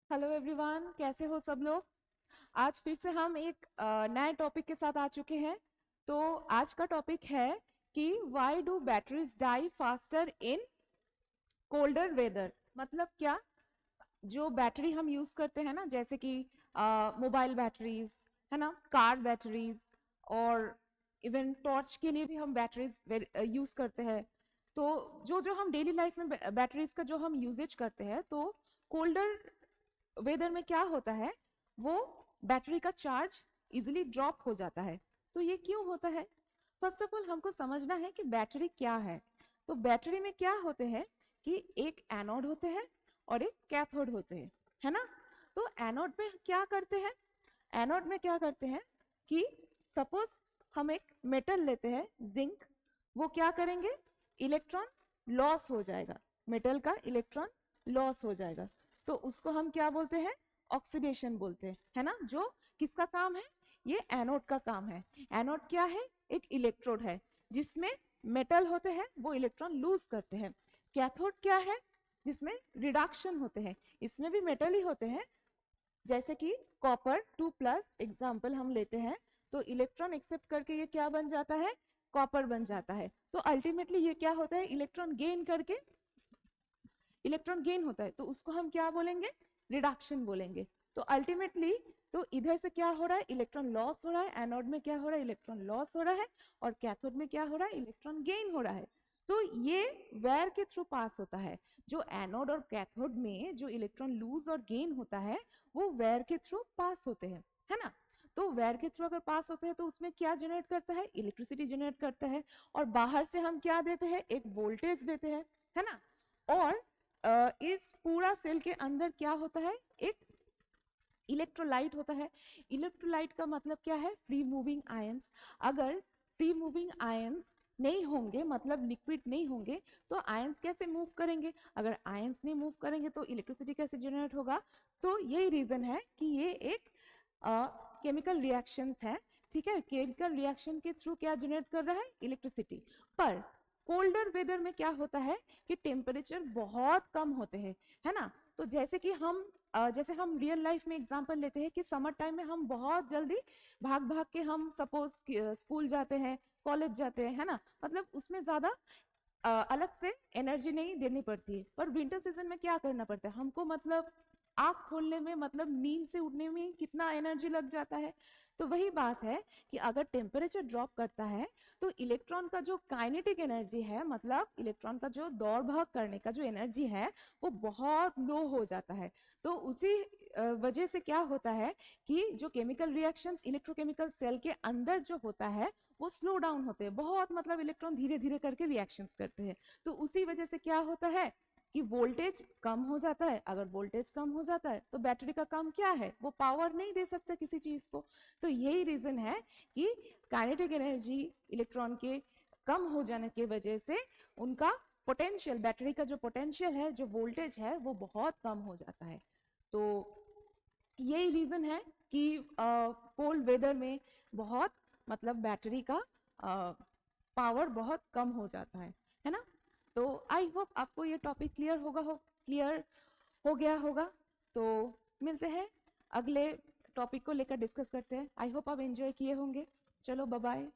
Hello everyone, कैसे हो सब लोग। आज फिर से हम एक नए टॉपिक के साथ आ चुके हैं। तो आज का टॉपिक है कि why do batteries die faster in colder weather. मतलब क्या, जो बैटरी हम यूज करते हैं ना, जैसे कि मोबाइल बैटरीज है ना, कार बैटरीज, और इवन टॉर्च के लिए भी हम बैटरीज यूज करते हैं। तो जो जो हम डेली लाइफ में बैटरीज का जो हम यूजेज करते हैं, तो कोल्डर वेदर में क्या होता है, वो बैटरी का चार्ज इजिली ड्रॉप हो जाता है। तो ये क्यों होता है? फर्स्ट ऑफ ऑल हमको समझना है कि बैटरी क्या है। तो बैटरी में क्या होते हैं कि एक एनोड होते हैं और एक कैथोड होते हैं, है ना। तो एनोड में क्या करते हैं, एनोड में क्या करते हैं कि सपोज हम एक मेटल लेते हैं, जिंक। वो क्या करेंगे, इलेक्ट्रॉन लॉस हो जाएगा, मेटल का इलेक्ट्रॉन लॉस हो जाएगा। तो उसको हम क्या बोलते हैं, ऑक्सीडेशन बोलते हैं, है ना। जो किसका काम है, ये एनोड का काम है। एनोड क्या है, एक इलेक्ट्रोड है जिसमें मेटल होते हैं, वो इलेक्ट्रॉन लूज करते हैं। कैथोड क्या है, जिसमें रिडक्शन होते हैं, इसमें भी मेटल ही होते हैं। जैसे कि कॉपर 2+ एग्जाम्पल हम लेते हैं, तो इलेक्ट्रॉन एक्सेप्ट करके ये क्या बन जाता है, कॉपर बन जाता है। तो अल्टीमेटली ये क्या होता है, इलेक्ट्रॉन गेन करके, इलेक्ट्रॉन गेन होता है, तो उसको हम क्या बोलेंगे, रिडक्शन बोलेंगे। तो अल्टीमेटली, तो इधर से क्या हो रहा है, इलेक्ट्रॉन लॉस हो रहा है, एनोड में क्या हो रहा है, इलेक्ट्रॉन लॉस हो रहा है, और कैथोड में क्या हो रहा है, इलेक्ट्रॉन गेन हो रहा है। तो ये वायर के थ्रू पास होता है। जो एनोड और कैथोड में जो इलेक्ट्रॉन लूज और गेन होता है, वो वायर के थ्रू पास होते हैं, है ना। तो वायर के थ्रू अगर पास होते हैं तो उसमें क्या जनरेट करता है, इलेक्ट्रिसिटी जनरेट करता है। और बाहर से हम क्या देते हैं, एक वोल्टेज देते हैं, है ना। और इस पूरा सेल के अंदर क्या होता है, एक इलेक्ट्रोलाइट होता है। इलेक्ट्रोलाइट का मतलब क्या है, फ्री मूविंग आयंस। अगर फ्री मूविंग आयंस नहीं होंगे, मतलब लिक्विड नहीं होंगे, तो आयंस कैसे मूव करेंगे। अगर आयंस नहीं मूव करेंगे तो इलेक्ट्रिसिटी कैसे जनरेट होगा। तो यही रीजन है कि ये एक केमिकल रिएक्शंस है। ठीक है, केमिकल रिएक्शन के थ्रू क्या जनरेट कर रहा है, इलेक्ट्रिसिटी। पर कोल्डर वेदर में क्या होता है कि टेम्परेचर बहुत कम होते हैं, है ना। तो जैसे हम रियल लाइफ में एग्जांपल लेते हैं कि समर टाइम में हम बहुत जल्दी भाग भाग के हम सपोज स्कूल जाते हैं, कॉलेज जाते हैं, है ना। मतलब उसमें ज्यादा अलग से एनर्जी नहीं देनी पड़ती है। पर विंटर सीजन में क्या करना पड़ता है हमको, मतलब आंख खोलने में, मतलब नींद से उठने में कितना एनर्जी लग जाता है। तो वही बात है कि अगर टेम्परेचर ड्रॉप करता है, तो इलेक्ट्रॉन का जो काइनेटिक एनर्जी है, मतलब इलेक्ट्रॉन का जो दौड़ भाग करने का जो एनर्जी है, वो बहुत लो हो जाता है। तो उसी वजह से क्या होता है कि जो केमिकल रिएक्शंस इलेक्ट्रोकेमिकल सेल के अंदर जो होता है, वो स्लो डाउन होते हैं बहुत, मतलब इलेक्ट्रॉन धीरे धीरे करके रिएक्शंस करते हैं। तो उसी वजह से क्या होता है कि वोल्टेज कम हो जाता है। अगर वोल्टेज कम हो जाता है तो बैटरी का काम क्या है, वो पावर नहीं दे सकता किसी चीज को। तो यही रीजन है कि काइनेटिक एनर्जी इलेक्ट्रॉन के कम हो जाने की वजह से उनका पोटेंशियल, बैटरी का जो पोटेंशियल है, जो वोल्टेज है, वो बहुत कम हो जाता है। तो यही रीजन है कि कोल्ड वेदर में बहुत, मतलब बैटरी का पावर बहुत कम हो जाता है ना। तो आई होप आपको ये टॉपिक क्लियर हो गया होगा। तो मिलते हैं अगले टॉपिक को लेकर डिस्कस करते हैं। आई होप आप एंजॉय किए होंगे। चलो बाय बाय।